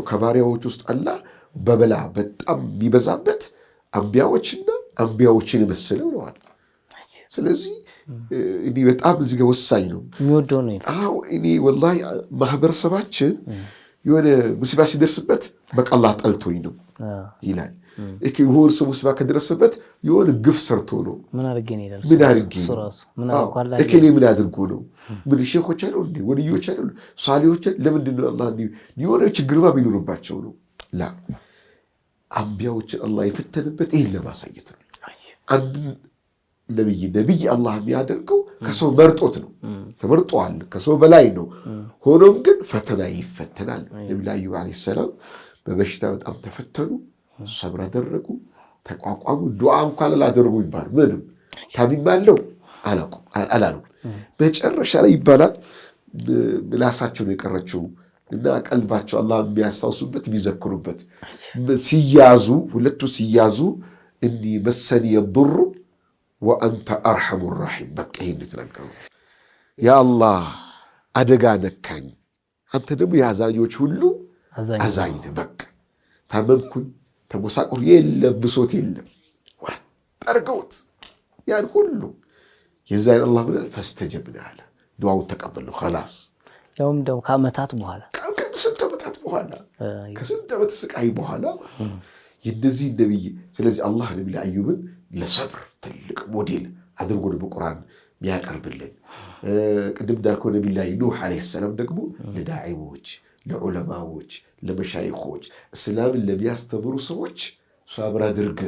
ከባሪያዎች ውስጥ አላህ በበላ በጣም የሚበዛበት አንቢያዎችና አንቢያዎችን የመሰለ ብለዋል። ስለዚህ እኔ በጣም እዚህ ጋር ወሳኝ ነው የሚወደው ነው። አዎ እኔ ወላሂ ማህበረሰባችን የሆነ ሙሲባ ሲደርስበት በቃ አላህ ጠልቶኝ ነው ይላል። እኪ የሆነ ሰው ሙሲባ ከደረሰበት የሆነ ግፍ ሰርቶ ነው። ምን አድርጌ ነው ይላል። ምን አድርጌ እከሌ ምን አድርጎ ነው? ምን ሼኾች አይደሉ እንዴ? ወልዮች አይደሉ? ሷሊዎች ለምንድን ነው አላህ የሆነ ችግርማ ቢኖርባቸው ነው? ላ አንቢያዎችን አላህ የፈተነበት ይህን ለማሳየት ነው። አንድ ነቢይ አላህ የሚያደርገው ከሰው መርጦት ነው። ተመርጧል፣ ከሰው በላይ ነው። ሆኖም ግን ፈተና ይፈተናል። ነቢዩ አዩብ ዓለይሂ ሰላም በበሽታ በጣም ተፈተኑ፣ ሰብር አደረጉ፣ ተቋቋሙ። ዱዓ እንኳን አላደረጉ ይባል ምንም ታሚማለው አላሉም። መጨረሻ ላይ ይባላል ምላሳቸው ነው የቀረችው እና ቀልባቸው አላህ የሚያስታውሱበት የሚዘክሩበት ሲያዙ፣ ሁለቱ ሲያዙ እኒ መሰኒ የዱሩ ወአንተ አርሐሙ ራሒም። በቃ ይህን ተናገሩት። ያ አላህ አደጋ ነካኝ፣ አንተ ደግሞ የአዛኞች ሁሉ አዛኝ ነህ። በቃ ታመምኩኝ፣ ተጎሳቆልኩ፣ የለም ብሶት የለም። ጠርገውት ያን ሁሉ የዛን አላህ ብለ ፈስተጀብና አለ። ዱዓውን ተቀበለው ኸላስ። ያውም ደግሞ ከዓመታት በኋላ ከስንት ዓመታት በኋላ ከስንት ዓመት ስቃይ በኋላ የነዚህ ነብይ። ስለዚህ አላህ ነብዩ አዩብን ለሰብር ትልቅ ሞዴል አድርጎ ነው በቁርአን የሚያቀርብልን። ቅድም እንዳልከው ነብዩ ኑህ ዓለይሂ ሰላም ደግሞ ለዳዒዎች፣ ለዑለማዎች፣ ለመሻይኾች እስላምን ለሚያስተምሩ ሰዎች ሰብር አድርግ